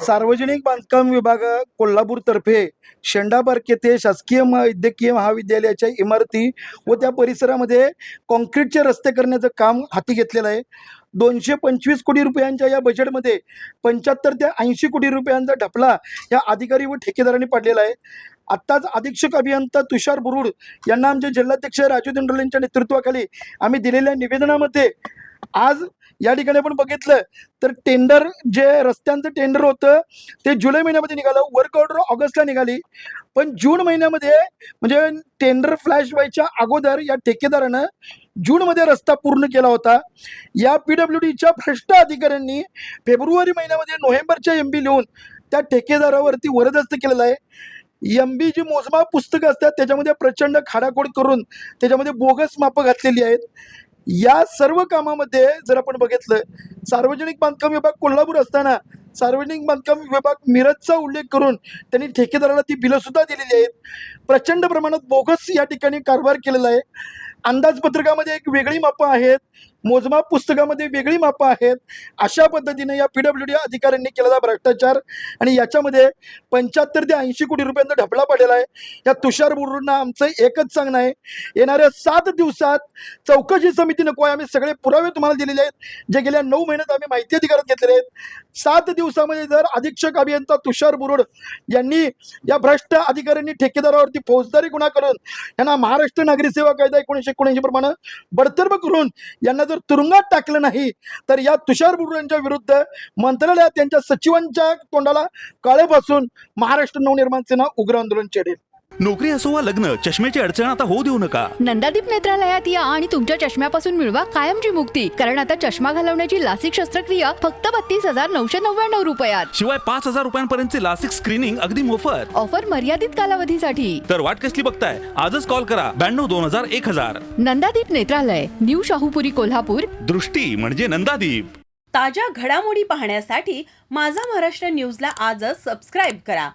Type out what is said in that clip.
सार्वजनिक बांधकाम विभाग कोल्हापूरतर्फे शेंडा पार्क येथे शासकीय वैद्यकीय महाविद्यालयाच्या इमारती व त्या परिसरामध्ये कॉन्क्रीटचे रस्ते करण्याचं काम हाती घेतलेलं आहे. 225 कोटी रुपयांच्या या बजेटमध्ये 75 ते 80 कोटी रुपयांचा ढपला या अधिकारी व ठेकेदारांनी पाडलेला आहे. आत्ताच अधीक्षक अभियंता तुषार बुरुड यांना आमचे जिल्हाध्यक्ष राजू दिंडोले यांच्या नेतृत्वाखाली आम्ही दिलेल्या निवेदनामध्ये आज या ठिकाणी आपण बघितलं तर टेंडर जे रस्त्यांचं टेंडर होतं ते जुलै महिन्यामध्ये निघालं, वर्क ऑर्डर ऑगस्टला निघाली, पण जून महिन्यामध्ये म्हणजे टेंडर फ्लॅश व्हायच्या अगोदर या ठेकेदारानं जूनमध्ये रस्ता पूर्ण केला होता. या PWDच्या भ्रष्ट अधिकाऱ्यांनी फेब्रुवारी महिन्यामध्ये नोव्हेंबरच्या MB लिहून त्या ठेकेदारावरती वरदस्त केलेला आहे. MB जी मोजमाप पुस्तकं असतात त्याच्यामध्ये प्रचंड खाडाखोड करून त्याच्यामध्ये बोगस मापं घातलेली आहेत. या सर्व कामामध्ये जर आपण बघितलं, सार्वजनिक बांधकाम विभाग कोल्हापूर असताना सार्वजनिक बांधकाम विभाग मिरजचा उल्लेख करून त्यांनी ठेकेदाराला ती बिलं सुद्धा दिलेली आहेत. प्रचंड प्रमाणात बोगस या ठिकाणी कारभार केलेला आहे. अंदाजपत्रकामध्ये एक वेगळी मापं आहेत, मोजमाप पुस्तकामध्ये वेगळी मापं आहेत. अशा पद्धतीने या PWD अधिकाऱ्यांनी केलेला भ्रष्टाचार आणि याच्यामध्ये 75 ते 80 कोटी रुपयांचा ढपला पडलेला आहे. या तुषार बुरुडना आमचं एकच सांगणं आहे, येणाऱ्या 7 दिवसात चौकशी समिती नको आहे. आम्ही सगळे पुरावे तुम्हाला दिलेले आहेत, जे गेल्या 9 महिन्यात आम्ही माहिती अधिकारात घेतलेले आहेत. 7 दिवसामध्ये जर अधीक्षक अभियंता तुषार बुरुड यांनी या भ्रष्ट अधिकाऱ्यांनी ठेकेदारावरती फौजदारी गुन्हा करून यांना महाराष्ट्र नागरी सेवा कायदा 1979 प्रमाणे बडतर्फ करून यांना जर तुरुंगात टाकलं नाही तर या तुषार बुरुड यांच्या विरुद्ध मंत्रालयात त्यांच्या सचिवांच्या तोंडाला काळेपासून महाराष्ट्र नवनिर्माण सेना उग्र आंदोलन छेडेल. नोकरी असो वा लग्न, चष्म्याची अडचण आता होऊ देऊ नका. नंदादीप नेत्रालयात या आणि तुमच्या चष्म्यापासून मिळवा कायमची मुक्ती. कारण आता चष्मा घालवण्याची लासिक शस्त्रक्रिया फक्त 32,999 रुपयात. शिवाय 5,000 रुपयांपर्यंतचे लासिक स्क्रीनिंग अगदी मोफत. ऑफर मर्यादित कालावधीसाठी. तर वाट कसली बघताय, आजच कॉल करा 92-2000-1000. नंदादीप नेत्रालय, न्यू शाहूपुरी, कोल्हापूर. दृष्टी म्हणजे नंदादीप. ताज्या घडामोडी पाहण्यासाठी माझा महाराष्ट्र न्यूजला आजच सबस्क्राईब करा.